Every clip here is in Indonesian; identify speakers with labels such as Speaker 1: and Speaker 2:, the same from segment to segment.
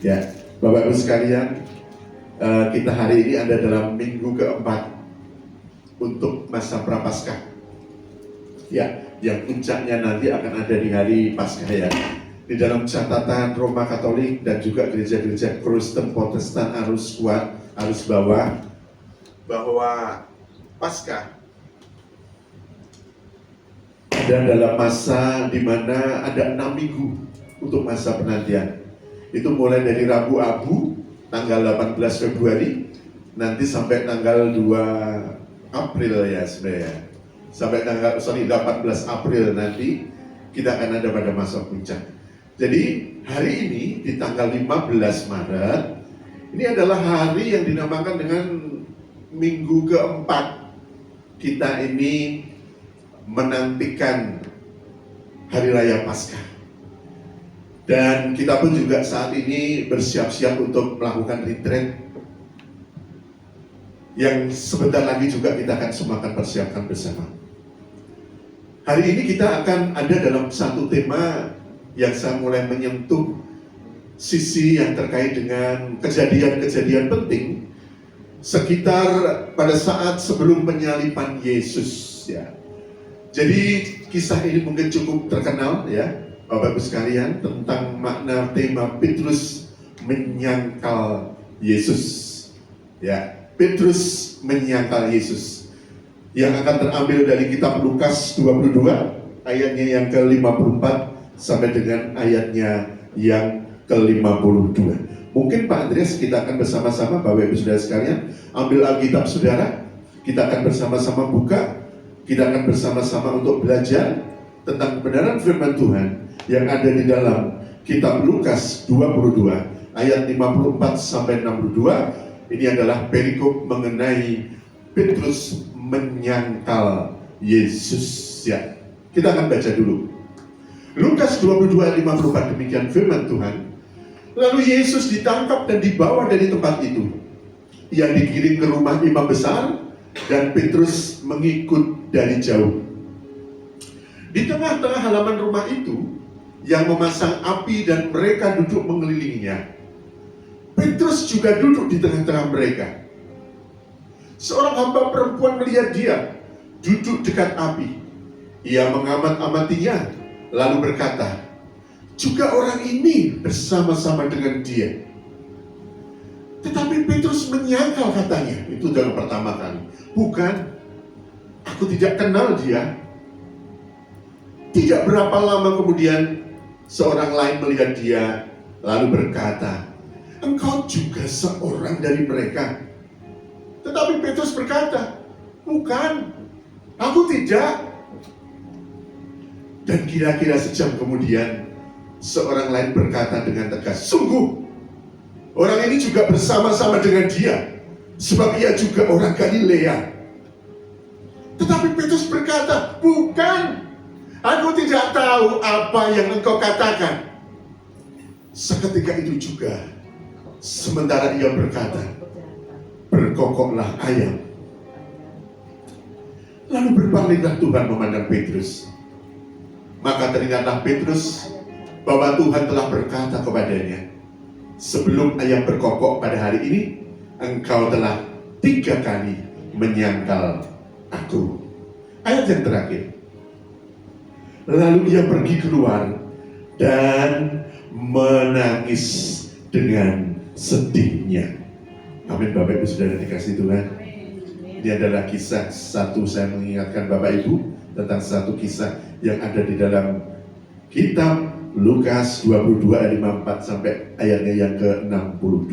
Speaker 1: Ya, Bapak Ibu sekalian, kita hari ini ada dalam minggu keempat untuk masa Prapaskah. Ya, yang puncaknya nanti akan ada di hari Paskah ya. Di dalam catatan Roma Katolik dan juga gereja-gereja Kristen Protestan arus kuat, arus bawah, bahwa Paskah ada dalam masa di mana ada 6 minggu untuk masa penantian. Itu mulai dari Rabu Abu tanggal 18 Februari nanti sampai tanggal 2 April ya sebenarnya. Sampai tanggal 18 April nanti kita akan ada pada masa puncak. Jadi hari ini di tanggal 15 Maret ini adalah hari yang dinamakan dengan minggu keempat. Kita ini menantikan hari raya Paskah. Dan kita pun juga saat ini bersiap-siap untuk melakukan retreat yang sebentar lagi juga kita akan semua akan persiapkan bersama. Hari ini kita akan ada dalam satu tema yang saya mulai menyentuh sisi yang terkait dengan kejadian-kejadian penting sekitar pada saat sebelum penyaliban Yesus ya. Jadi kisah ini mungkin cukup terkenal ya Bapak Ibu sekalian, tentang makna tema Petrus menyangkal Yesus. Ya, Petrus menyangkal Yesus. Yang akan terambil dari kitab Lukas 22 ayatnya yang ke-54 sampai dengan ayatnya yang ke-52. Mungkin Pak Andreas kita akan bersama-sama Bapak Ibu Saudara sekalian ambil Alkitab Saudara. Kita akan bersama-sama buka. Kita akan bersama-sama untuk belajar tentang kebenaran firman Tuhan yang ada di dalam kitab Lukas 22 ayat 54 sampai 62. Ini adalah perikop mengenai Petrus menyangkal Yesus ya. Kita akan baca dulu Lukas 22 ayat 54. Demikian firman Tuhan. Lalu Yesus ditangkap dan dibawa dari tempat itu. Ia digiring ke rumah imam besar dan Petrus mengikut dari jauh. Di tengah-tengah halaman rumah itu yang memasang api dan mereka duduk mengelilinginya, Petrus juga duduk di tengah-tengah mereka. Seorang hamba perempuan melihat dia duduk dekat api. Ia mengamat-amatinya lalu berkata, juga orang ini bersama-sama dengan dia. Tetapi Petrus menyangkal katanya, itu dalam pertama kali. Bukan, aku tidak kenal dia. Tidak berapa lama kemudian seorang lain melihat dia lalu berkata, engkau juga seorang dari mereka. Tetapi Petrus berkata, bukan, aku tidak. Dan kira-kira sejam kemudian seorang lain berkata dengan tegas, sungguh orang ini juga bersama-sama dengan dia, sebab ia juga orang Galilea. Tetapi Petrus berkata, bukan, aku tidak tahu apa yang engkau katakan. Seketika itu juga, sementara ia berkata, berkokoklah ayam. Lalu berpalinglah Tuhan memandang Petrus. Maka teringatlah Petrus bahwa Tuhan telah berkata kepadanya, sebelum ayam berkokok pada hari ini, engkau telah 3 kali menyangkal aku. Ayat yang terakhir. Lalu ia pergi keluar dan menangis dengan sedihnya. Amin Bapak Ibu Saudara dikasih Tuhan. Ini adalah kisah satu, saya mengingatkan Bapak Ibu tentang satu kisah yang ada di dalam kitab Lukas 22 ayat 54 sampai ayatnya yang ke-62.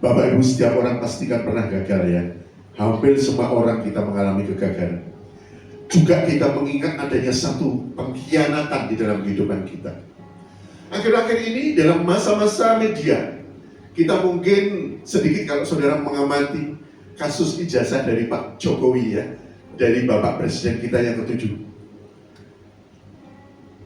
Speaker 1: Bapak Ibu, setiap orang pasti kan pernah gagal ya. Hampir semua orang kita mengalami kegagalan. Juga kita mengingat adanya satu pengkhianatan di dalam kehidupan kita. Akhir-akhir ini dalam masa-masa media, kita mungkin sedikit kalau saudara mengamati kasus ijazah dari Pak Jokowi ya, dari Bapak Presiden kita yang ke-7.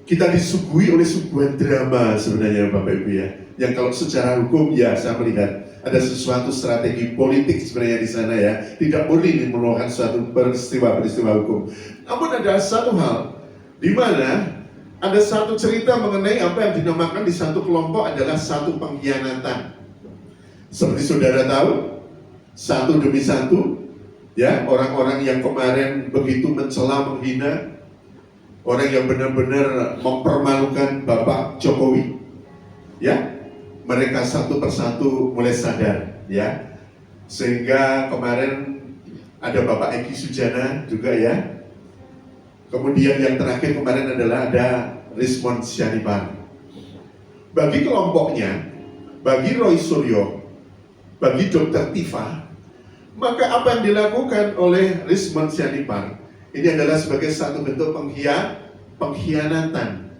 Speaker 1: Kita disuguhi oleh sebuah drama sebenarnya Bapak Ibu ya, yang kalau secara hukum ya saya melihat ada sesuatu strategi politik sebenarnya di sana ya. Tidak boleh merupakan suatu peristiwa hukum. Namun ada satu hal di mana ada satu cerita mengenai apa yang dinamakan di satu kelompok adalah satu pengkhianatan. Seperti saudara tahu, satu demi satu, ya, orang-orang yang kemarin begitu mencela, menghina, orang yang benar-benar mempermalukan Bapak Jokowi, ya, mereka satu persatu mulai sadar, ya, sehingga kemarin ada Bapak Eki Sujana juga, ya. Kemudian yang terakhir kemarin adalah ada Rismond Syarifan. Bagi kelompoknya, bagi Roy Suryo, bagi Dr. Tifa, maka apa yang dilakukan oleh Rismond Syarifan ini adalah sebagai satu bentuk pengkhianatan,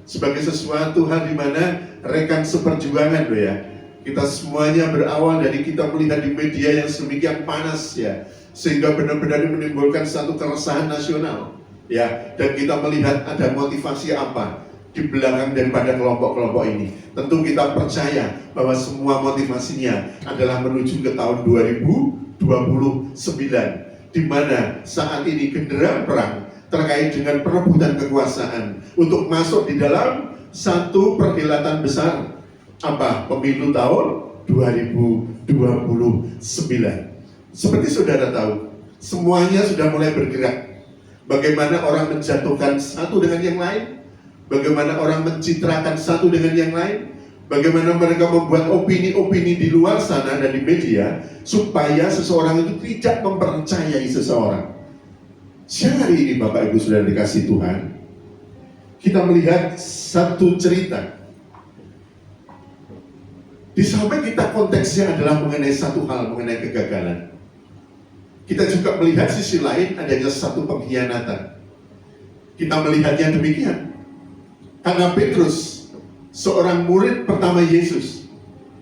Speaker 1: sebagai sesuatu hal di mana rekan seperjuangan, loh, ya. Kita semuanya berawal dari kita melihat di media yang sedemikian panas, ya, sehingga benar-benar menimbulkan satu keresahan nasional, ya, dan kita melihat ada motivasi apa di belakang daripada kelompok-kelompok ini. Tentu kita percaya bahwa semua motivasinya adalah menuju ke tahun 2029, di mana saat ini genderang perang terkait dengan perebutan kekuasaan untuk masuk di dalam satu perhelatan besar, apa, pemilu tahun 2029. Seperti saudara tahu, semuanya sudah mulai bergerak. Bagaimana orang menjatuhkan satu dengan yang lain, bagaimana orang mencitrakan satu dengan yang lain, bagaimana mereka membuat opini-opini di luar sana dan di media supaya seseorang itu tidak mempercayai seseorang. Siang hari ini Bapak Ibu Saudara dikasih Tuhan, kita melihat satu cerita. Di samping kita konteksnya adalah mengenai satu hal, mengenai kegagalan, kita juga melihat sisi lain adanya satu pengkhianatan. Kita melihatnya demikian. Karena Petrus, seorang murid pertama Yesus,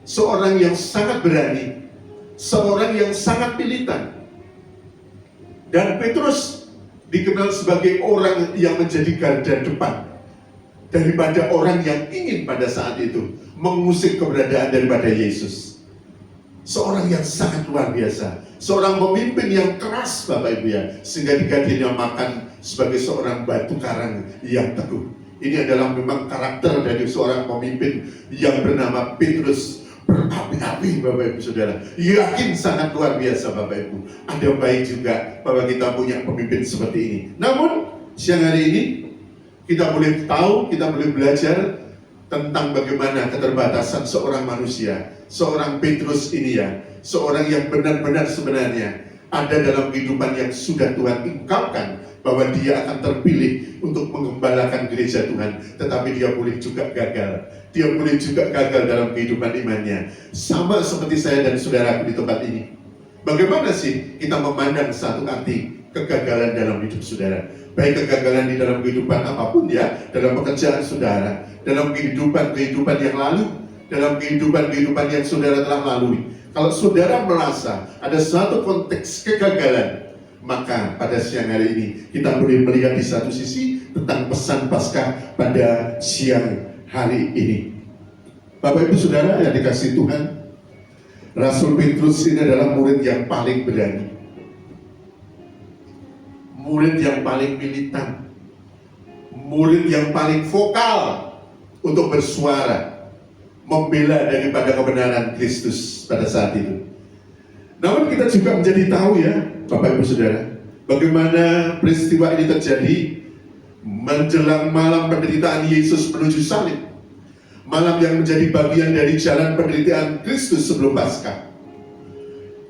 Speaker 1: seorang yang sangat berani, seorang yang sangat militan. Dan Petrus dikenal sebagai orang yang menjadi garda depan daripada orang yang ingin pada saat itu mengusik keberadaan daripada Yesus. Seorang yang sangat luar biasa, seorang pemimpin yang keras, Bapak Ibu, ya, sehingga dinamakan sebagai seorang batu karang yang teguh. Ini adalah memang karakter dari seorang pemimpin yang bernama Petrus, berapi-api, Bapak Ibu Saudara, yakin sangat luar biasa, Bapak Ibu. Ada baik juga bahwa kita punya pemimpin seperti ini. Namun siang hari ini kita boleh tahu, kita boleh belajar tentang bagaimana keterbatasan seorang manusia, seorang Petrus ini, ya, seorang yang benar-benar sebenarnya ada dalam kehidupan yang sudah Tuhan ingkapkan bahwa dia akan terpilih untuk mengembalakan gereja Tuhan, tetapi dia boleh juga gagal. Dia boleh juga gagal dalam kehidupan imannya, sama seperti saya dan saudaraku di tempat ini. Bagaimana sih kita memandang satu arti kegagalan dalam hidup saudara? Baik kegagalan di dalam kehidupan apapun, ya, dalam pekerjaan saudara, dalam kehidupan yang lalu, dalam kehidupan yang saudara telah lalui. Kalau saudara merasa ada satu konteks kegagalan, maka pada siang hari ini kita boleh melihat di satu sisi tentang pesan Paskah pada siang hari ini. Bapak Ibu Saudara yang dikasihi Tuhan, Rasul Petrus ini adalah murid yang paling berani, murid yang paling militan, murid yang paling vokal untuk bersuara membela daripada kebenaran Kristus pada saat itu. Namun kita juga menjadi tahu, ya, Bapak Ibu Saudara, bagaimana peristiwa ini terjadi menjelang malam penderitaan Yesus menuju salib, malam yang menjadi bagian dari jalan penderitaan Kristus sebelum Paskah.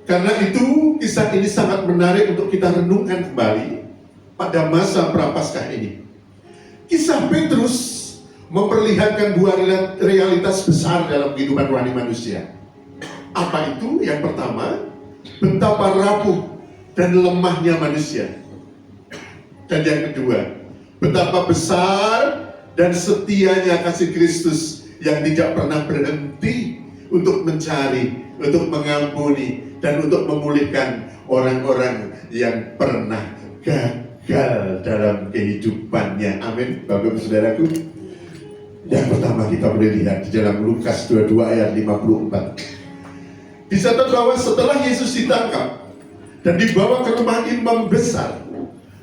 Speaker 1: Karena itu kisah ini sangat menarik untuk kita renungkan kembali pada masa Prapaskah ini. Kisah Petrus memperlihatkan dua realitas besar dalam kehidupan rohani manusia. Apa itu? Yang pertama, betapa rapuh dan lemahnya manusia. Dan yang kedua, betapa besar dan setianya kasih Kristus yang tidak pernah berhenti untuk mencari, untuk mengampuni, dan untuk memulihkan orang-orang yang pernah gagal dalam kehidupannya. Amin, Bapak Ibu Saudaraku. Yang pertama kita boleh lihat di dalam Lukas 22 ayat 54. Dicatat bahwa setelah Yesus ditangkap dan dibawa ke rumah imam besar,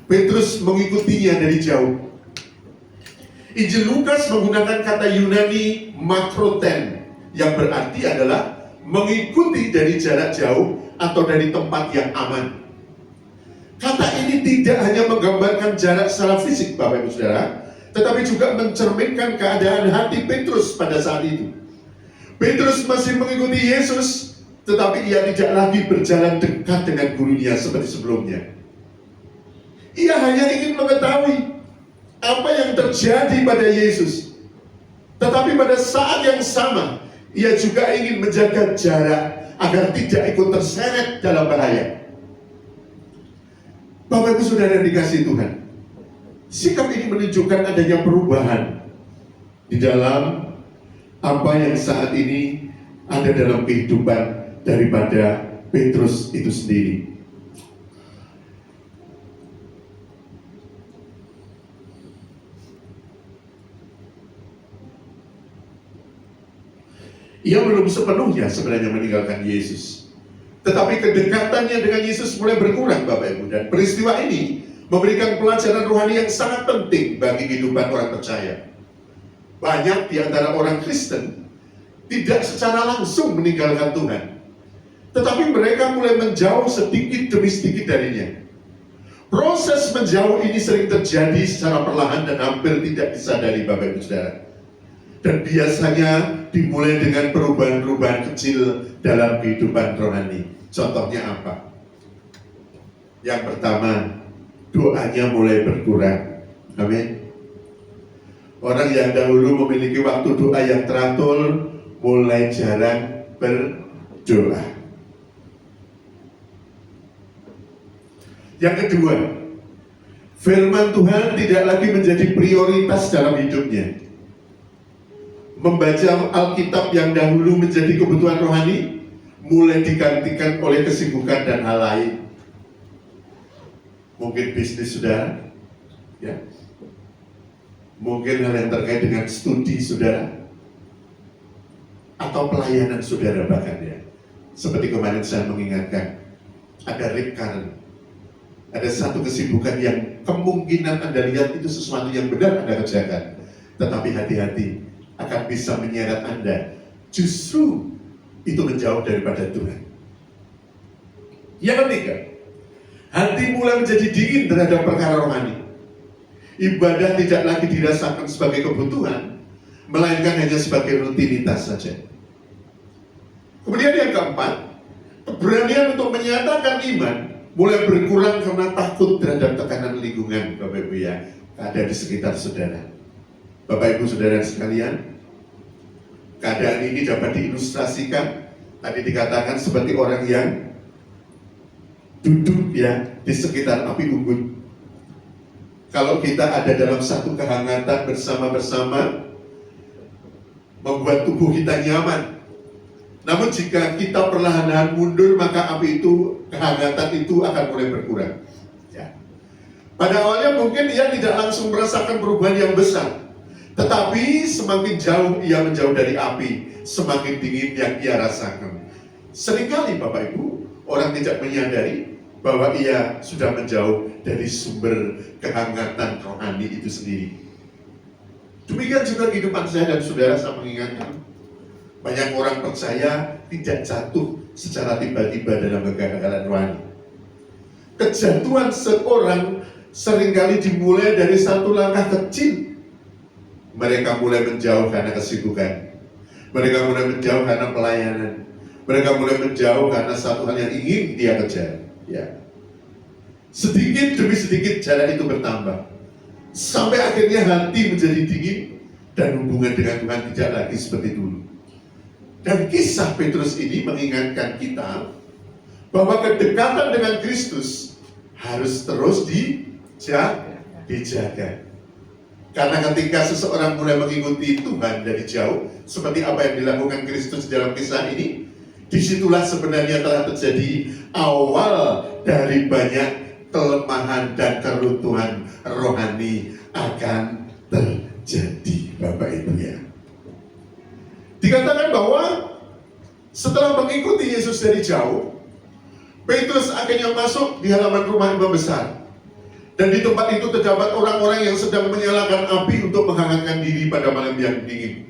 Speaker 1: Petrus mengikutinya dari jauh. Injil Lukas menggunakan kata Yunani makroten, yang berarti adalah mengikuti dari jarak jauh atau dari tempat yang aman. Kata ini tidak hanya menggambarkan jarak secara fisik, Bapak Ibu Saudara, tetapi juga mencerminkan keadaan hati Petrus pada saat itu. Petrus masih mengikuti Yesus, tetapi ia tidak lagi berjalan dekat dengan gurunya seperti sebelumnya. Ia hanya ingin mengetahui apa yang terjadi pada Yesus. Tetapi pada saat yang sama, ia juga ingin menjaga jarak agar tidak ikut terseret dalam bahaya. Bapak Ibu Saudara yang dikasihi Tuhan, sikap ini menunjukkan adanya perubahan di dalam apa yang saat ini ada dalam kehidupan daripada Petrus itu sendiri. Ia belum sepenuhnya sebenarnya meninggalkan Yesus, tetapi kedekatannya dengan Yesus mulai berkurang, Bapak Ibu. Dan peristiwa ini memberikan pelajaran rohani yang sangat penting bagi kehidupan orang percaya. Banyak di antara orang Kristen tidak secara langsung meninggalkan Tuhan, tetapi mereka mulai menjauh sedikit demi sedikit darinya. Proses menjauh ini sering terjadi secara perlahan dan hampir tidak disadari, Bapak Ibu Saudara. Dan biasanya dimulai dengan perubahan-perubahan kecil dalam kehidupan rohani. Contohnya apa? Yang pertama, doanya mulai berkurang. Amin. Orang yang dahulu memiliki waktu doa yang teratur mulai jarang berdoa. Yang kedua, firman Tuhan tidak lagi menjadi prioritas dalam hidupnya. Membaca Alkitab yang dahulu menjadi kebutuhan rohani mulai digantikan oleh kesibukan dan hal lain. Mungkin bisnis saudara, ya. Mungkin hal yang terkait dengan studi saudara, atau pelayanan saudara bahkan, ya. Seperti kemarin saya mengingatkan, ada recurrent, ada satu kesibukan yang kemungkinan Anda lihat itu sesuatu yang benar Anda kerjakan, tetapi hati-hati, akan bisa menyeret Anda justru itu menjauh daripada Tuhan. Yang ketiga, hati mulai menjadi dingin terhadap perkara rohani. Ibadah tidak lagi dirasakan sebagai kebutuhan, melainkan hanya sebagai rutinitas saja. Kemudian yang keempat, keberanian untuk menyatakan iman mulai berkurang karena takut terhadap tekanan lingkungan, Bapak Ibu, ya, ada di sekitar saudara. Bapak Ibu Saudara sekalian, keadaan ini dapat diilustrasikan, tadi dikatakan seperti orang yang duduk, ya, di sekitar api unggun. Kalau kita ada dalam satu kehangatan bersama-bersama, membuat tubuh kita nyaman. Namun jika kita perlahan-lahan mundur, maka api itu, kehangatan itu akan mulai berkurang, ya. Pada awalnya mungkin ia tidak langsung merasakan perubahan yang besar, tetapi semakin jauh ia menjauh dari api, semakin dingin yang ia rasakan. Seringkali Bapak Ibu, orang tidak menyadari bahwa ia sudah menjauh dari sumber kehangatan rohani itu sendiri. Demikian juga kehidupan saya dan saudara, saya mengingatkan, banyak orang percaya tidak jatuh secara tiba-tiba dalam kegagalan rohani. Kejatuhan seorang seringkali dimulai dari satu langkah kecil. Mereka mulai menjauh karena kesibukan. Mereka mulai menjauh karena pelayanan. Mereka mulai menjauh karena satu hal yang ingin dia kejar, ya. Sedikit demi sedikit jarak itu bertambah, sampai akhirnya hati menjadi dingin dan hubungan dengan Tuhan tidak lagi seperti dulu. Dan kisah Petrus ini mengingatkan kita bahwa kedekatan dengan Kristus harus terus dijaga. Karena ketika seseorang mulai mengikuti Tuhan dari jauh, seperti apa yang dilakukan Kristus dalam kisah ini, disitulah sebenarnya telah terjadi awal dari banyak kelemahan dan keruntuhan rohani akan terjadi, Bapak Ibu, ya. Dikatakan bahwa setelah mengikuti Yesus dari jauh, Petrus akhirnya masuk di halaman rumah imam besar. Dan di tempat itu terdapat orang-orang yang sedang menyalakan api untuk menghangatkan diri pada malam yang dingin.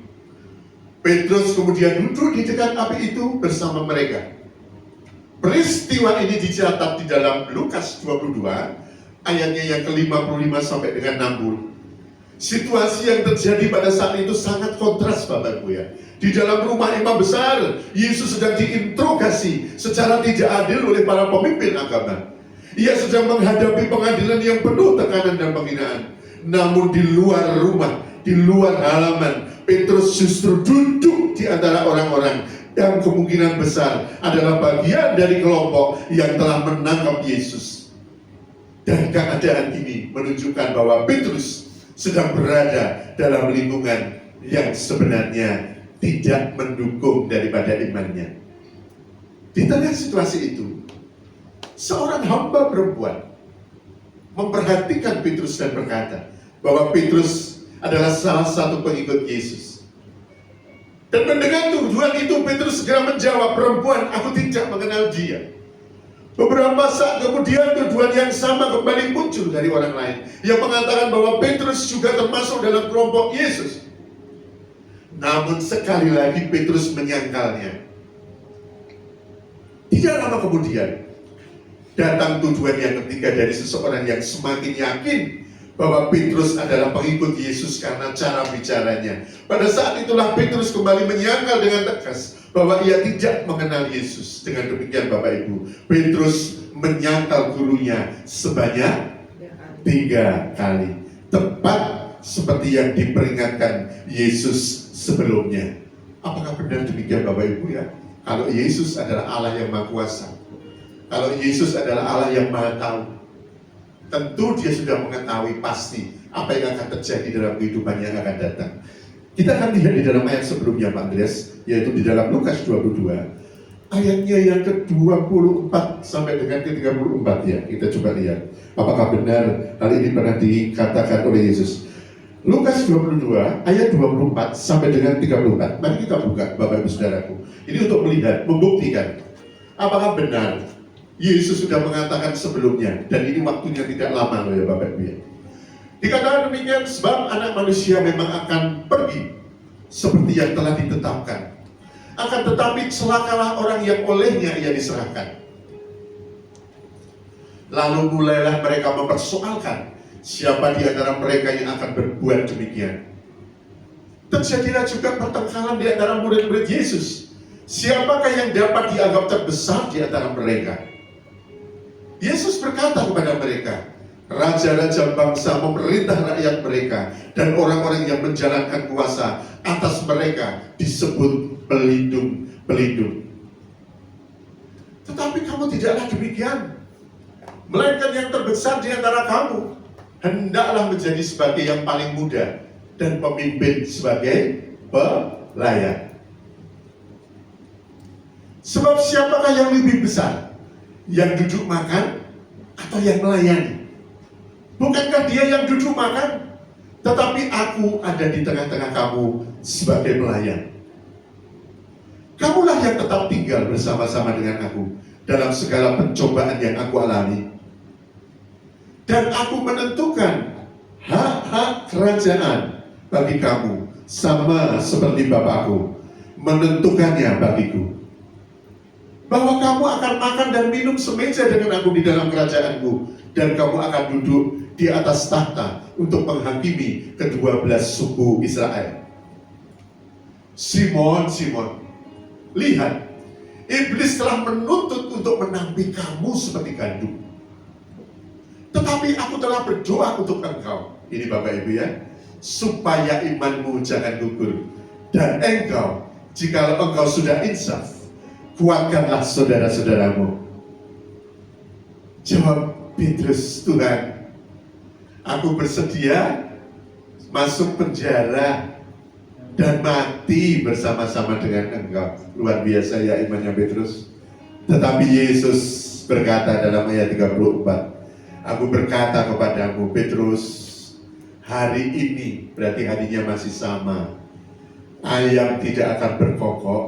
Speaker 1: Petrus kemudian duduk di dekat api itu bersama mereka. Peristiwa ini dicatat di dalam Lukas 22, ayatnya yang ke-55 sampai dengan 60. Situasi yang terjadi pada saat itu sangat kontras, Bapak Ibu ya. Di dalam rumah imam besar, Yesus sedang diinterogasi secara tidak adil oleh para pemimpin agama. Ia sedang menghadapi pengadilan yang penuh tekanan dan penghinaan. Namun di luar rumah, di luar halaman, Petrus justru duduk di antara orang-orang yang kemungkinan besar adalah bagian dari kelompok yang telah menangkap Yesus. Dan keadaan ini menunjukkan bahwa Petrus sedang berada dalam lingkungan yang sebenarnya tidak mendukung daripada imannya. Di tengah situasi itu, seorang hamba perempuan memperhatikan Petrus dan berkata bahwa Petrus adalah salah satu pengikut Yesus. Dan mendengar tuduhan itu, Petrus segera menjawab, "Perempuan, aku tidak mengenal dia." Beberapa saat kemudian tuduhan yang sama kembali muncul dari orang lain yang mengatakan bahwa Petrus juga termasuk dalam kelompok Yesus. Namun sekali lagi Petrus menyangkalnya. Tidak lama kemudian datang tuduhan yang ketiga dari seseorang yang semakin yakin bahwa Petrus adalah pengikut Yesus karena cara bicaranya. Pada saat itulah Petrus kembali menyangkal dengan tegas bahwa ia tidak mengenal Yesus. Dengan demikian Bapak Ibu, Petrus menyangkal gurunya sebanyak 3 kali. Tepat seperti yang diperingatkan Yesus sebelumnya. Apakah benar demikian Bapak Ibu ya? Kalau Yesus adalah Allah yang Maha Kuasa, kalau Yesus adalah Allah yang Maha Tahu, tentu dia sudah mengetahui pasti apa yang akan terjadi dalam kehidupan yang akan datang. Kita akan lihat di dalam ayat sebelumnya Pak Andreas, yaitu di dalam Lukas 22, ayatnya yang ke-24 sampai dengan ke-34 ya. Kita coba lihat, apakah benar hal ini pernah dikatakan oleh Yesus. Lukas 22, ayat 24 sampai dengan 34. Mari kita buka Bapak Ibu Saudaraku. Ini untuk melihat, membuktikan, apakah benar Yesus sudah mengatakan sebelumnya, dan ini waktunya tidak lama loh ya Bapak Ibu ya. Dikatakan demikian, sebab anak manusia memang akan pergi seperti yang telah ditetapkan. Akan tetapi celakalah orang yang olehnya ia diserahkan. Lalu mulailah mereka mempersoalkan siapa di antara mereka yang akan berbuat demikian. Terjadilah juga pertengkaran di antara murid-murid Yesus. Siapakah yang dapat dianggap terbesar di antara mereka? Yesus berkata kepada mereka, raja-raja bangsa memerintah rakyat mereka, dan orang-orang yang menjalankan kuasa atas mereka disebut pelindung-pelindung. Tetapi kamu tidaklah demikian, melainkan yang terbesar di antara kamu hendaklah menjadi sebagai yang paling muda, dan pemimpin sebagai pelayan. Sebab siapakah yang lebih besar, yang duduk makan atau yang melayani? Bukankah dia yang duduk makan? Tetapi aku ada di tengah-tengah kamu sebagai pelayan. Kamulah yang tetap tinggal bersama-sama dengan aku dalam segala pencobaan yang aku alami. Dan aku menentukan hak-hak kerajaan bagi kamu, sama seperti Bapakku menentukannya bagiku. Bahwa kamu akan makan dan minum semeja dengan aku di dalam kerajaanku, dan kamu akan duduk di atas tahta untuk menghakimi ke-12 suku Israel. Simon, Simon, lihat, iblis telah menuntut untuk menampik kamu seperti gandum. Tetapi aku telah berdoa untuk engkau, ini Bapak Ibu ya, supaya imanmu jangan gugur. Dan engkau, jika engkau sudah insaf, kuatkanlah saudara-saudaramu. Jawab Petrus, Tuhan, aku bersedia masuk penjara dan mati bersama-sama dengan engkau. Luar biasa ya imannya Petrus. Tetapi Yesus berkata dalam ayat 34, aku berkata kepadamu Petrus, hari ini, berarti harinya masih sama, ayam tidak akan berkokok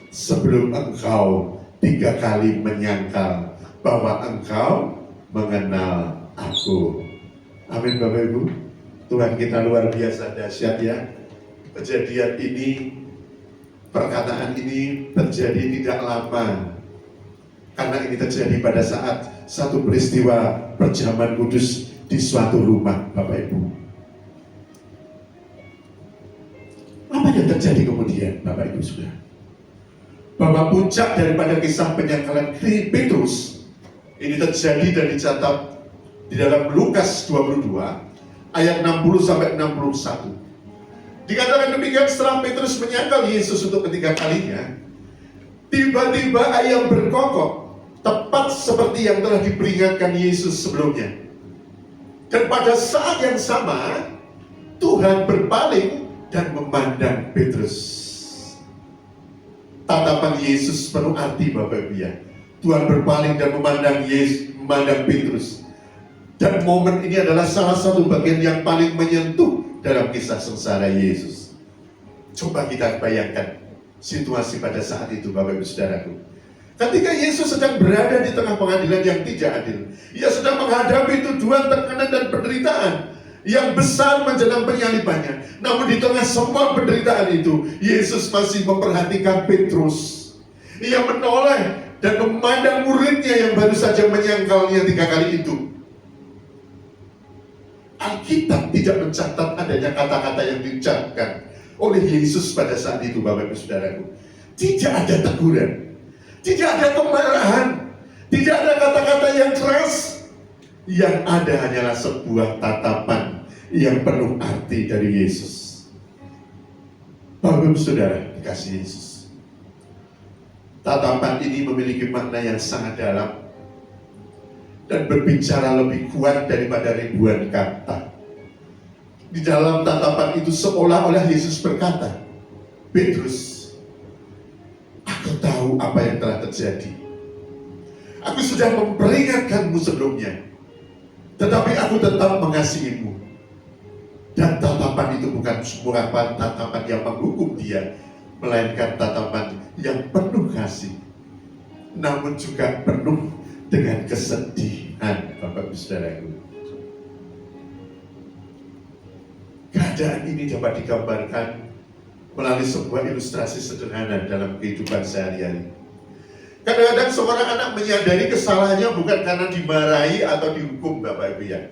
Speaker 1: sebelum engkau 3 kali menyangkal bahwa engkau mengenal aku. Amin Bapak Ibu. Tuhan kita luar biasa dahsyat ya. Kejadian ini, perkataan ini terjadi tidak lama. Karena ini terjadi pada saat satu peristiwa perjamuan kudus di suatu rumah Bapak Ibu. Apa yang terjadi kemudian Bapak Ibu Saudara? Bahwa puncak daripada kisah penyangkalan Petrus ini terjadi dan dicatat di dalam Lukas 22 ayat 60 sampai 61. Dikatakan demikian, setelah Petrus menyangkal Yesus untuk ketiga kalinya, tiba-tiba ayam berkokok tepat seperti yang telah diperingatkan Yesus sebelumnya. Dan pada saat yang sama Tuhan berpaling dan memandang Petrus. Tatapan Yesus penuh arti Bapak Ibu ya. Tuhan berpaling dan memandang Petrus. Dan momen ini adalah salah satu bagian yang paling menyentuh dalam kisah sengsara Yesus. Coba kita bayangkan situasi pada saat itu Bapak Ibu Saudaraku. Ketika Yesus sedang berada di tengah pengadilan yang tidak adil, Ia sedang menghadapi tuduhan, tekanan dan penderitaan yang besar menjelang penyalibannya. Namun di tengah semua penderitaan itu, Yesus masih memperhatikan Petrus. Ia menoleh dan memandang muridnya yang baru saja menyangkalnya 3 kali itu. Alkitab tidak mencatat adanya kata-kata yang diucapkan oleh Yesus pada saat itu Bapak Ibu Saudaraku. Tidak ada teguran, tidak ada kemarahan, tidak ada kata-kata yang keras. Yang ada hanyalah sebuah tatapan yang penuh arti dari Yesus. Bapak Ibu Saudara dikasih Yesus, tatapan ini memiliki makna yang sangat dalam dan berbicara lebih kuat daripada ribuan kata. Di dalam tatapan itu seolah-olah Yesus berkata, Petrus, aku tahu apa yang telah terjadi. Aku sudah memperingatkanmu sebelumnya, tetapi aku tetap mengasihimu. Dan tatapan itu bukan sebuah tatapan yang menghukum dia, melainkan tatapan yang penuh kasih, namun juga penuh dengan kesedihan Bapak Ibu Saudaraku. Keadaan ini dapat digambarkan melalui sebuah ilustrasi sederhana dalam kehidupan sehari-hari. Kadang-kadang seorang anak menyadari kesalahannya bukan karena dimarahi atau dihukum Bapak Ibu ya,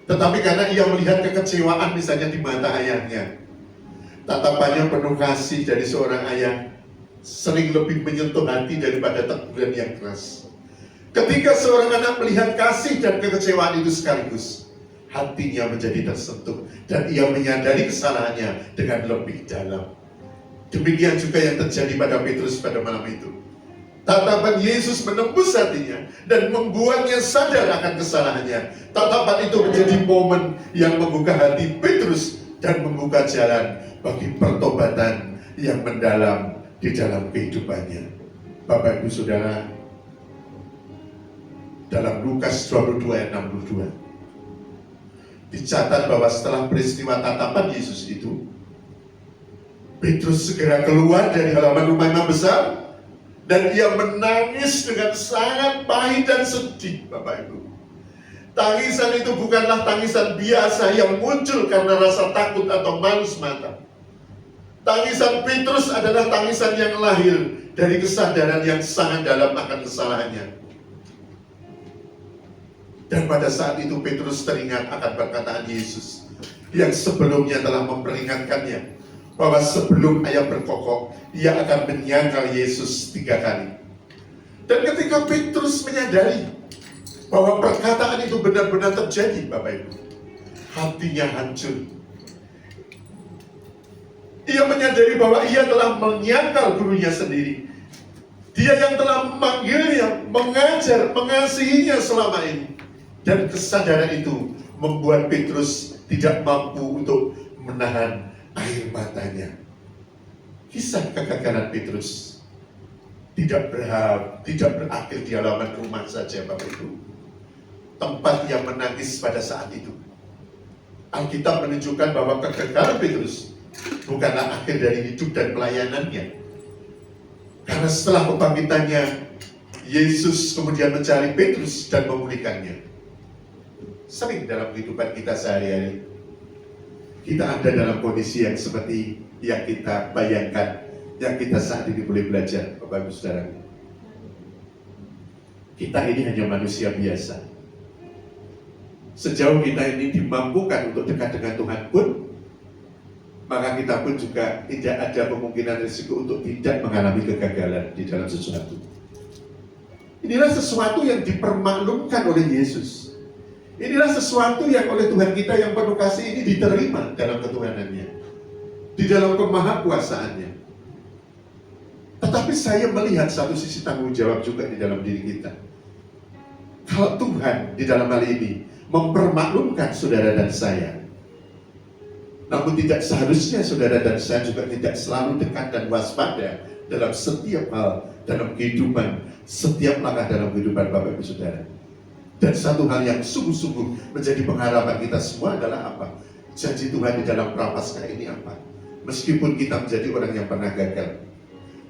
Speaker 1: tetapi karena ia melihat kekecewaan misalnya di mata ayahnya. Tatapannya penuh kasih dari seorang ayah sering lebih menyentuh hati daripada teguran yang keras. Ketika seorang anak melihat kasih dan kekecewaan itu sekaligus, hatinya menjadi tersentuh dan ia menyadari kesalahannya dengan lebih dalam. Demikian juga yang terjadi pada Petrus pada malam itu. Tatapan Yesus menembus hatinya dan membuatnya sadar akan kesalahannya. Tatapan itu menjadi momen yang membuka hati Petrus dan membuka jalan bagi pertobatan yang mendalam di dalam kehidupannya. Bapak Ibu Saudara, dalam Lukas 22 ayat 62 dicatat bahwa setelah peristiwa tatapan Yesus itu, Petrus segera keluar dari halaman rumah imam besar dan ia menangis dengan sangat pahit dan sedih Bapak Ibu. Tangisan itu bukanlah tangisan biasa yang muncul karena rasa takut atau malu semata. Tangisan Petrus adalah tangisan yang lahir dari kesadaran yang sangat dalam akan kesalahannya. Dan pada saat itu Petrus teringat akan perkataan Yesus yang sebelumnya telah memperingatkannya bahwa sebelum ayam berkokok, ia akan menyangkal Yesus 3 kali. Dan ketika Petrus menyadari bahwa perkataan itu benar-benar terjadi Bapak Ibu, hatinya hancur. Ia menyadari bahwa ia telah menyangkal gurunya sendiri. Dia yang telah memanggilnya, mengajar, mengasihinya selama ini. Dan kesadaran itu membuat Petrus tidak mampu untuk menahan air matanya. Kisah kegagalan Petrus tidak berakhir di halaman rumah saja Bapak Ibu. Tempat yang menangis pada saat itu. Alkitab menunjukkan bahwa kegagalan Petrus bukanlah akhir dari hidup dan pelayanannya. Karena setelah kebangkitannya, Yesus kemudian mencari Petrus dan memulihkannya. Sering dalam kehidupan kita sehari-hari, kita ada dalam kondisi yang seperti yang kita bayangkan, yang kita saat ini boleh belajar, Bapak Ibu Saudara. Kita ini hanya manusia biasa. Sejauh kita ini dimampukan untuk dekat dengan Tuhan pun, maka kita pun juga tidak ada kemungkinan risiko untuk tidak mengalami kegagalan di dalam sesuatu. Inilah sesuatu yang dipermaklumkan oleh Yesus. Inilah sesuatu yang oleh Tuhan kita yang penuh kasih ini diterima dalam ketuhanannya, di dalam kemahakuasaannya. Tetapi saya melihat satu sisi tanggung jawab juga di dalam diri kita. Kalau Tuhan di dalam hal ini mempermaklumkan saudara dan saya, namun tidak seharusnya saudara dan saya juga tidak selalu dekat dan waspada dalam setiap hal dalam kehidupan, setiap langkah dalam kehidupan Bapak Ibu Saudara. Dan satu hal yang sungguh-sungguh menjadi pengharapan kita semua adalah apa? Janji Tuhan di dalam Prapaskah ini apa? Meskipun kita menjadi orang yang pernah gagal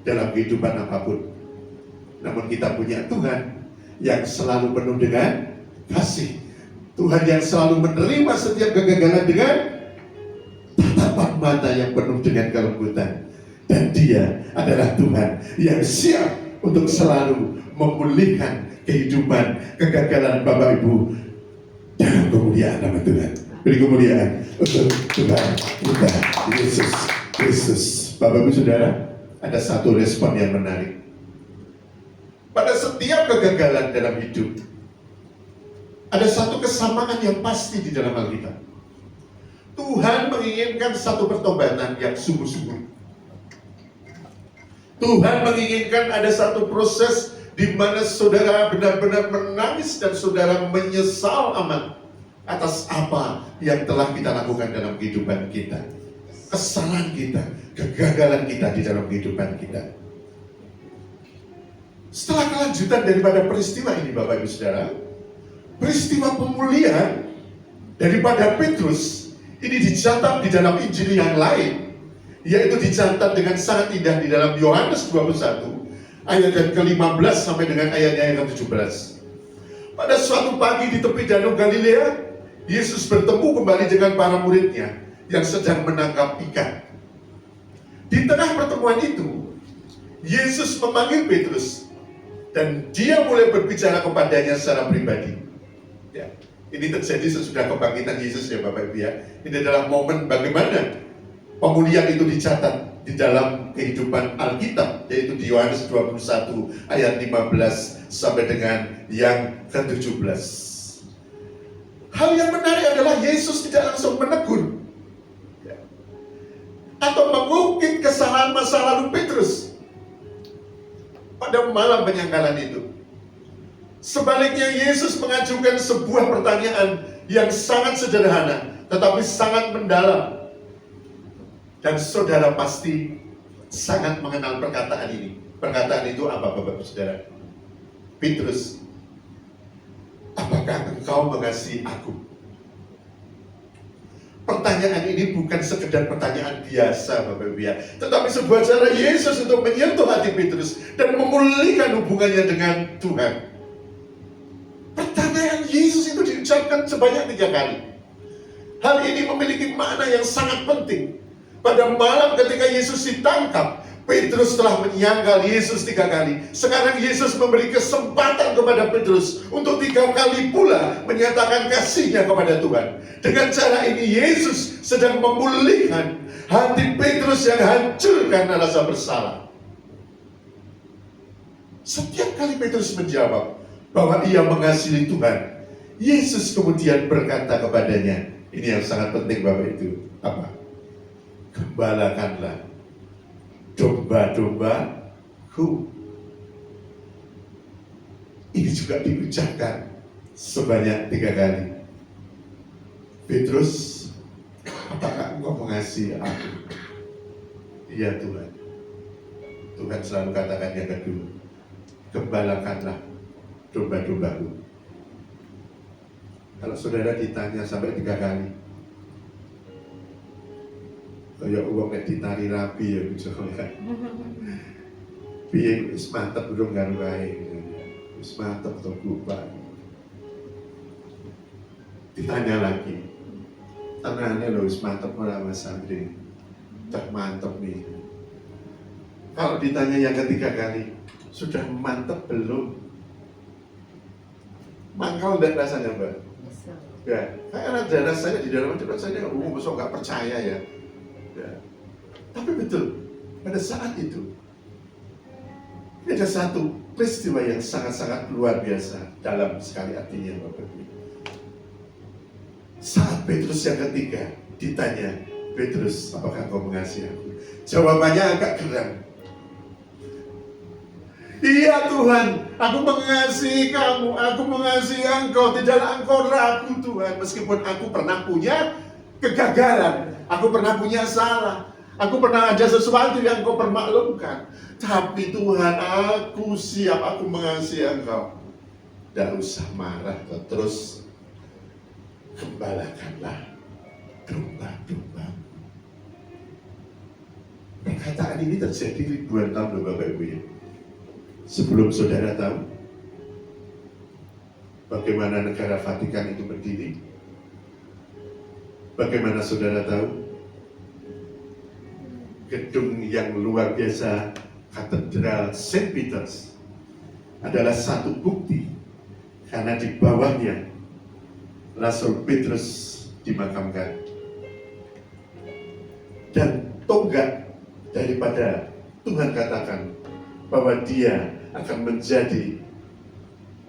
Speaker 1: dalam kehidupan apapun, namun kita punya Tuhan yang selalu penuh dengan kasih. Tuhan yang selalu menerima setiap kegagalan dengan tatapan mata yang penuh dengan kelembutan. Dan Dia adalah Tuhan yang siap untuk selalu memulihkan kehidupan, kegagalan Bapak Ibu dalam kemuliaan nama Tuhan. Beri kemuliaan untuk Tuhan kita Yesus Kristus. Bapak Ibu Saudara, ada satu respon yang menarik. Pada setiap kegagalan dalam hidup, ada satu kesamaan yang pasti di dalam Alkitab. Tuhan menginginkan satu pertobatan yang sungguh-sungguh. Tuhan menginginkan ada satu proses di mana saudara benar-benar menangis dan saudara menyesal amat atas apa yang telah kita lakukan dalam kehidupan kita, kesalahan kita, kegagalan kita di dalam kehidupan kita. Setelah kelanjutan daripada peristiwa ini Bapak Ibu Saudara, peristiwa pemulihan daripada Petrus ini dicatat di dalam Injil yang lain, yaitu dicatat dengan sangat indah di dalam Yohanes 21 ayat yang ke-15 sampai dengan ayatnya yang ke-17. Pada suatu pagi di tepi Danau Galilea, Yesus bertemu kembali dengan para muridnya yang sedang menangkap ikan. Di tengah pertemuan itu, Yesus memanggil Petrus dan Dia mulai berbicara kepadanya secara pribadi. Ya, ini terjadi sesudah kebangkitan Yesus ya Bapak Ibu ya. Ini adalah momen bagaimana pemulihan itu dicatat di dalam kehidupan Alkitab, yaitu di Yohanes 21 ayat 15 sampai dengan yang ke-17. Hal yang menarik adalah Yesus tidak langsung menegur atau mengungkit kesalahan masa lalu Petrus pada malam penyangkalan itu. Sebaliknya Yesus mengajukan sebuah pertanyaan yang sangat sederhana tetapi sangat mendalam. Dan saudara pasti sangat mengenal perkataan ini. Perkataan itu apa Bapak Saudara? Petrus, apakah engkau mengasihi aku? Pertanyaan ini bukan sekedar pertanyaan biasa Bapak Ibu ya, tetapi sebuah cara Yesus untuk menyentuh hati Petrus dan memulihkan hubungannya dengan Tuhan. Pertanyaan Yesus itu diucapkan sebanyak 3 kali. Hal ini memiliki makna yang sangat penting. Pada malam ketika Yesus ditangkap, Petrus telah menyangkal Yesus 3 kali. Sekarang Yesus memberi kesempatan kepada Petrus untuk 3 kali pula menyatakan kasihnya kepada Tuhan. Dengan cara ini Yesus sedang memulihkan hati Petrus yang hancur karena rasa bersalah. Setiap kali Petrus menjawab bahwa ia mengasihi Tuhan, Yesus kemudian berkata kepadanya, ini yang sangat penting Bapak itu, apa? Gembalakanlah domba-dombaku. Ini juga diucapkan sebanyak 3 kali. Petrus, apakah engkau mengasihi aku? Iya Tuhan. Tuhan selalu katakan yang kedua, gembalakanlah domba-dombaku. Kalau saudara ditanya sampai 3 kali, kayak uang nek ditari rapi ya bisa kan. Piye wis mantep urung karo kae. Wis mantep to Bapak. Ditanya lagi, tenangnya loh, mantep malah Mas Andri, udah mantep nih. Kalau ditanya yang ketiga kali, sudah mantep belum? Mangkal dan rasanya Mbak? Ya, kayak ada rasanya di dalam hati rasanya, besok nggak percaya ya. Tapi betul, pada saat itu ada satu peristiwa yang sangat-sangat luar biasa dalam sekali artinya Bapak Ibu. Saat Petrus yang ketiga ditanya, Petrus, apakah kau mengasihi aku? Jawabannya agak geram. Iya Tuhan, aku mengasihi kamu, aku mengasihi engkau, tidaklah engkau ragu Tuhan. Meskipun aku pernah punya kegagalan, aku pernah punya salah, aku pernah ada sesuatu yang kau permaklumkan. Tapi Tuhan, aku siap, aku mengasihi engkau. Tidak usah marah, terus gembalakanlah domba-domba. Perkataan ini terjadi ribuan tahun loh Bapak Ibu ya. Sebelum saudara tahu bagaimana negara Vatikan itu berdiri, bagaimana saudara tahu gedung yang luar biasa Katedral Saint Peter's adalah satu bukti, karena di bawahnya Rasul Petrus dimakamkan, dan tonggak daripada Tuhan katakan bahwa dia akan menjadi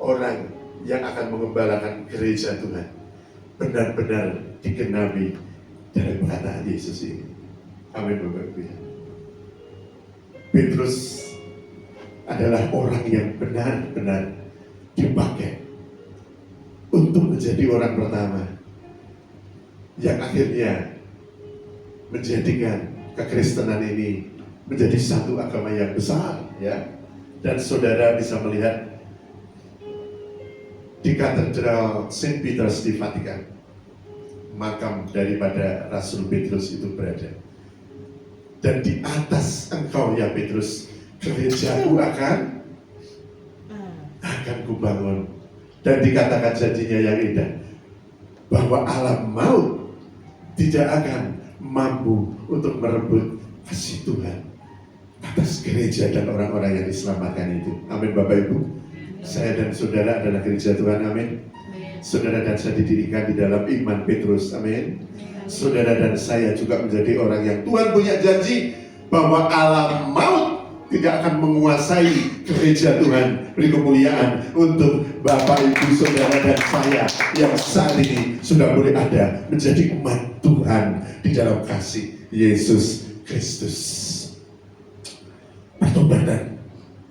Speaker 1: orang yang akan mengembalakan gereja Tuhan, benar-benar digenapi dari perkataan Yesus ini. Amin Bapak Ibu. Petrus adalah orang yang benar-benar dipakai untuk menjadi orang pertama yang akhirnya menjadikan kekristenan ini menjadi satu agama yang besar, ya. Dan saudara bisa melihat di Katedral Saint Peter's di Vatikan, makam daripada Rasul Petrus itu berada. Dan di atas engkau ya Petrus, gerejaku akan kubangun. Dan dikatakan janjinya yang indah, bahwa alam maut tidak akan mampu untuk merebut kasih Tuhan atas gereja dan orang-orang yang diselamatkan itu. Amin Bapak Ibu. Saya dan saudara adalah gereja Tuhan. Amin. Saudara dan saya didirikan di dalam iman Petrus. Amin. Saudara dan saya juga menjadi orang yang Tuhan punya janji bahwa alam maut tidak akan menguasai gereja Tuhan. Beri kemuliaan untuk Bapak Ibu saudara dan saya yang saat ini sudah boleh ada menjadi umat Tuhan di dalam kasih Yesus Kristus. Pertobatan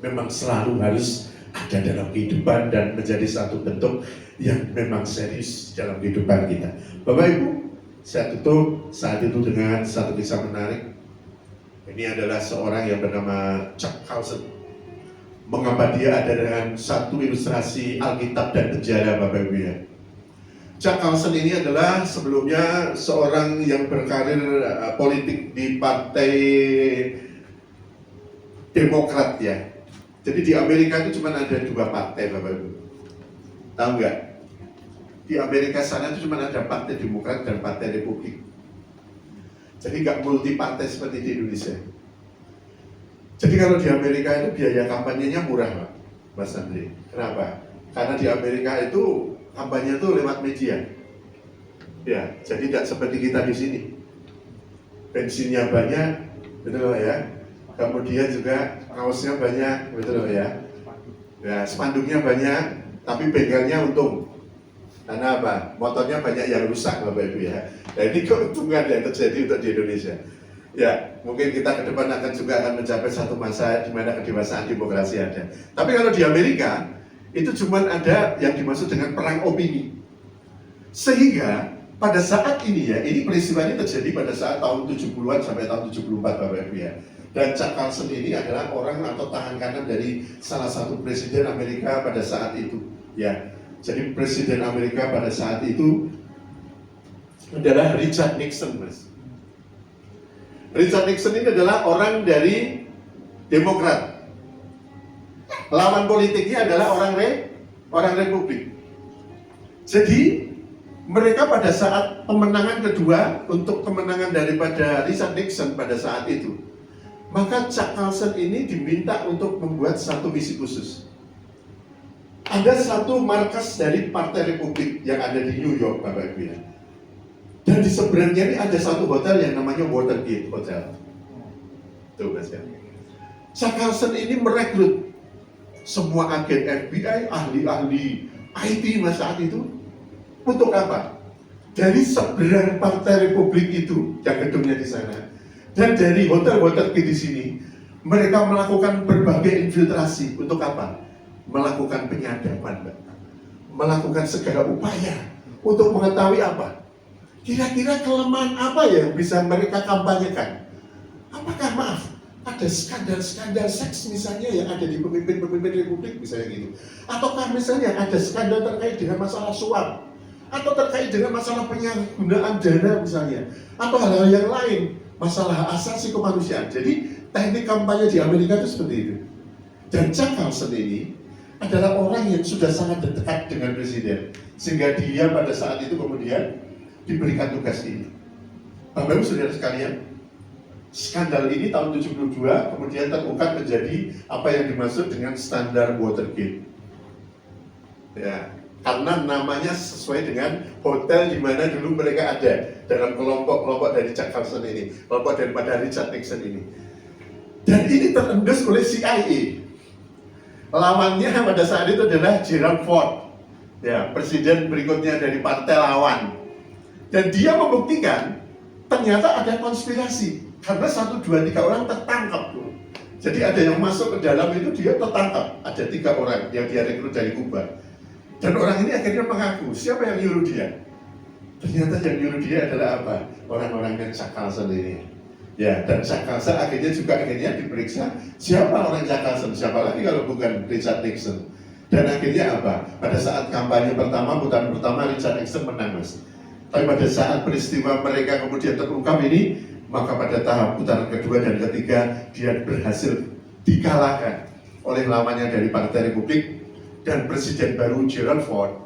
Speaker 1: memang selalu harus ada dalam kehidupan dan menjadi satu bentuk yang memang serius dalam kehidupan kita. Bapak Ibu, saya tutup saat itu dengan satu kisah menarik. Ini adalah seorang yang bernama Chuck Carlson. Mengapa dia ada dengan satu ilustrasi Alkitab dan penjara Bapak Ibu ya. Chuck Carlson ini adalah sebelumnya seorang yang berkarir politik di Partai Demokrat ya. Jadi di Amerika itu cuma ada dua partai Bapak Ibu. Tahu nggak? Di Amerika sana itu cuma ada Partai Demokrat dan Partai Republik. Jadi nggak multi partai seperti di Indonesia. Jadi kalau di Amerika itu biaya kampanyenya murah Pak, Mas Andri. Kenapa? Karena di Amerika itu kampanye itu lewat media. Ya, jadi tidak seperti kita di sini. Bensinnya banyak, betul ya. Kemudian juga kaosnya banyak, betul ya. Ya, spanduknya banyak, tapi bengkelnya untung. Karena apa? Motornya banyak yang rusak Bapak Ibu ya. Nah ini keuntungan yang terjadi untuk di Indonesia. Ya, mungkin kita ke depan juga akan mencapai satu masa di mana kedewasaan demokrasi ada. Tapi kalau di Amerika, itu cuma ada yang dimaksud dengan perang opini. Sehingga pada saat ini ya, ini peristiwa ini terjadi pada saat tahun 70-an sampai tahun 74 Bapak Ibu ya. Dan Chuck Carlson ini adalah orang atau tangan kanan dari salah satu presiden Amerika pada saat itu. Ya, jadi presiden Amerika pada saat itu adalah Richard Nixon, Mas. Richard Nixon ini adalah orang dari Demokrat. Lawan politiknya adalah orang Republik. Jadi Mereka pada saat pemenangan kedua untuk kemenangan daripada Richard Nixon pada saat itu, maka Chuck Colson ini diminta untuk membuat satu misi khusus. Ada satu markas dari Partai Republik yang ada di New York, Bapak Ibu ya. Dan di seberangnya ini ada satu hotel yang namanya Watergate Hotel. Tuh Mas ya. Chuck Colson ini merekrut semua agen FBI, ahli-ahli IT saat itu. Untuk apa? Dari seberang Partai Republik itu, yang gedungnya di sana, dan dari hotel-hotel di sini, mereka melakukan berbagai infiltrasi. Untuk apa? Melakukan penyadapan, melakukan segala upaya untuk mengetahui apa? Kira-kira kelemahan apa yang bisa mereka kampanyekan? Apakah ada skandal-skandal seks misalnya yang ada di pemimpin-pemimpin republik misalnya gitu? Ataukah misalnya ada skandal terkait dengan masalah suap? Atau terkait dengan masalah penyalahgunaan dana misalnya? Atau hal-hal yang lain? Masalah asasi kemanusiaan. Jadi teknik kampanye di Amerika itu seperti itu. Dan Chuck Colson ini adalah orang yang sudah sangat dekat dengan presiden. Sehingga dia pada saat itu kemudian diberikan tugas ini. Bapak Ibu saudara sekalian, skandal ini tahun 72 kemudian terungkap menjadi apa yang dimaksud dengan standar Watergate. Ya, karena namanya sesuai dengan hotel di mana dulu mereka ada dalam kelompok-kelompok dari Chuck Colson ini, kelompok daripada Richard Nixon ini. Dan ini terendus oleh CIA. Lawannya pada saat itu adalah Gerald Ford, ya, presiden berikutnya dari partai lawan. Dan dia membuktikan ternyata ada konspirasi. Karena 1, 2, 3 orang tertangkap tuh. Jadi ada yang masuk ke dalam itu dia tertangkap. Ada 3 orang yang dia rekrut dari Kuba. Dan orang ini akhirnya mengaku, siapa yang nyuruh dia? Ternyata yang nyuruh dia adalah apa? Orang-orang yang Chuck Colson ini. Ya, dan Chuck Colson akhirnya diperiksa, siapa orang Chuck Colson? Siapa lagi kalau bukan Richard Nixon? Dan akhirnya apa? Pada saat kampanye pertama, putaran pertama Richard Nixon menang, Mas. Tapi pada saat peristiwa mereka kemudian terungkap ini, maka pada tahap putaran kedua dan ketiga dia berhasil dikalahkan oleh lawannya dari Partai Republik. Dan Presiden baru Gerald Ford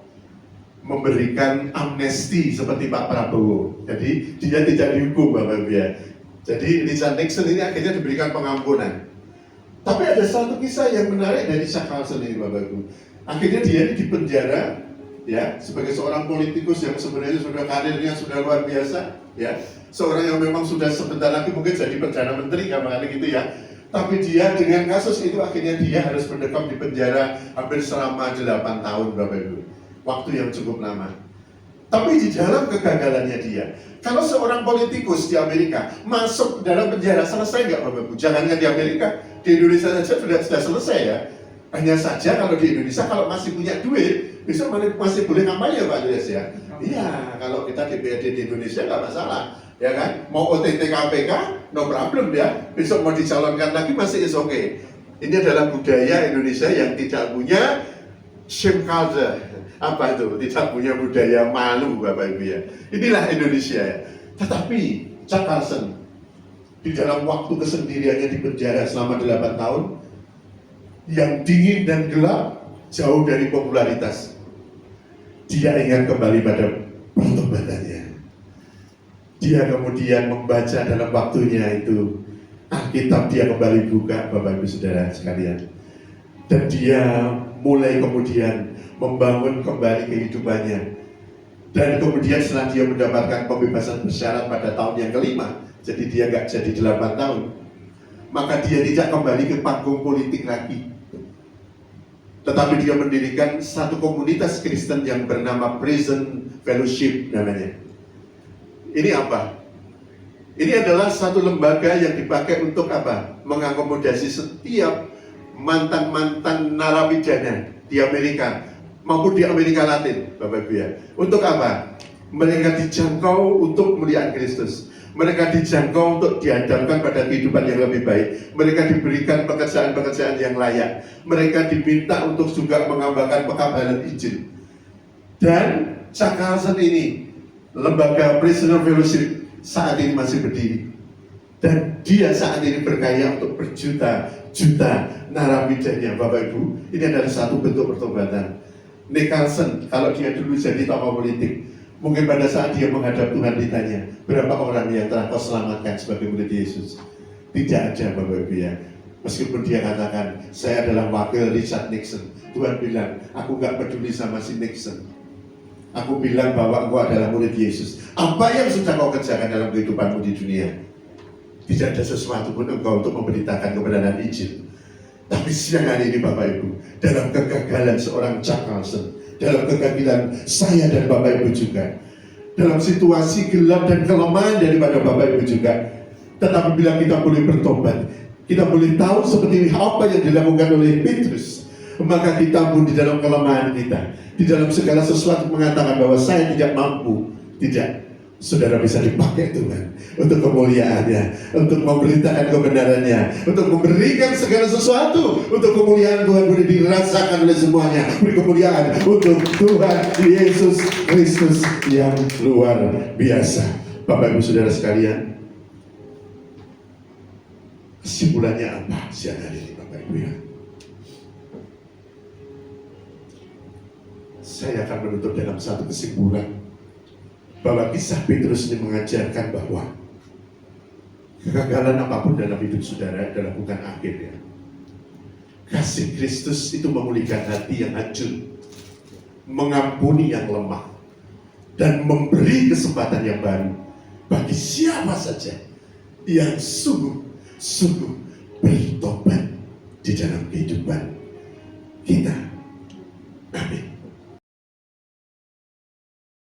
Speaker 1: memberikan amnesti seperti Pak Prabowo. Jadi dia tidak dihukum, Bapak Ibu ya. Jadi Richard Nixon ini akhirnya diberikan pengampunan. Tapi ada satu kisah yang menarik dari Chuck Colson ini, Bapak Ibu. Akhirnya dia di penjara, ya, sebagai seorang politikus yang sebenarnya sudah karirnya sudah luar biasa, ya, seorang yang memang sudah sebentar lagi mungkin jadi perdana menteri, kayak gitu ya. Tapi dia dengan kasus itu akhirnya dia harus mendekam di penjara hampir selama 8 tahun, Bapak Ibu. Waktu yang cukup lama. Tapi di dalam kegagalannya dia, kalau seorang politikus di Amerika masuk dalam penjara, selesai nggak, Bapak Ibu? Jangankan di Amerika, di Indonesia saja sudah selesai ya. Hanya saja kalau di Indonesia kalau masih punya duit, besok masih boleh kampanye, Pak Andreas ya. Iya, kalau kita DPRD di Indonesia nggak masalah. Ya kan, mau OTT KPK, no problem ya. Besok mau dicalonkan lagi masih is okay. Ini adalah budaya Indonesia yang tidak punya shame culture. Apa itu? Tidak punya budaya malu, Bapak Ibu ya. Inilah Indonesia ya. Tetapi Chuck Colson di dalam waktu kesendiriannya di penjara selama 8 tahun, yang dingin dan gelap, jauh dari popularitas, dia ingat kembali pada pertobatannya. Dia kemudian membaca dalam waktunya itu Alkitab, dia kembali buka, Bapak Ibu Saudara sekalian. Dan dia mulai kemudian membangun kembali kehidupannya. Dan kemudian setelah dia mendapatkan pembebasan bersyarat pada tahun yang kelima, jadi dia nggak jadi 8 tahun, maka dia tidak kembali ke panggung politik lagi. Tetapi dia mendirikan satu komunitas Kristen yang bernama Prison Fellowship namanya. Ini apa? Ini adalah satu lembaga yang dipakai untuk apa? Mengakomodasi setiap mantan-mantan narapidana di Amerika maupun di Amerika Latin, Bapak Ibu ya. Untuk apa? Mereka dijangkau untuk melihat Kristus. Mereka dijangkau untuk dihadapkan pada kehidupan yang lebih baik. Mereka diberikan pekerjaan-pekerjaan yang layak. Mereka diminta untuk juga mengamalkan pekabaran Injil. Dan Chuck Colson ini, lembaga Prisoner Fellowship saat ini masih berdiri. Dan dia saat ini berkaya untuk berjuta-juta narapidanya, Bapak Ibu. Ini adalah satu bentuk pertobatan. Nick Colson, kalau dia dulu jadi tokoh politik, Mungkin pada saat dia menghadap Tuhan ditanya, berapa orang yang telah kau selamatkan sebagai murid Yesus? Tidak ada, Bapak Ibu ya. Meskipun dia katakan, saya adalah wakil Richard Nixon. Tuhan bilang, aku gak peduli sama si Nixon. Aku bilang bahwa engkau adalah murid Yesus. Apa yang sudah kau kerjakan dalam kehidupanmu di dunia? Tidak ada sesuatu pun engkau untuk memberitakan kebenaran Injil. Tapi siang hari ini Bapak Ibu, dalam kegagalan seorang Chuck Carlson, dalam kegagalan saya dan Bapak Ibu juga, dalam situasi gelap dan kelemahan daripada Bapak Ibu juga, tetapi bila kita boleh bertobat, kita boleh tahu seperti apa yang dilakukan oleh Petrus, maka kita pun di dalam kelemahan kita, di dalam segala sesuatu mengatakan bahwa saya tidak mampu. Tidak, saudara bisa dipakai Tuhan untuk kemuliaannya, untuk memberitakan kebenarannya, untuk memberikan segala sesuatu untuk kemuliaan Tuhan boleh dirasakan oleh semuanya. Beri kemuliaan untuk Tuhan Yesus Kristus yang luar biasa. Bapak Ibu Saudara sekalian, kesimpulannya apa siang hari ini Bapak Ibu ya? Saya akan menutup dalam satu kesimpulan bahwa kisah Petrus ini mengajarkan bahwa kegagalan apapun dalam hidup saudara adalah bukan akhir ya. Kasih Kristus itu memulihkan hati yang hancur, mengampuni yang lemah, dan memberi kesempatan yang baru bagi siapa saja yang sungguh bertobat di dalam kehidupan kita. Amin.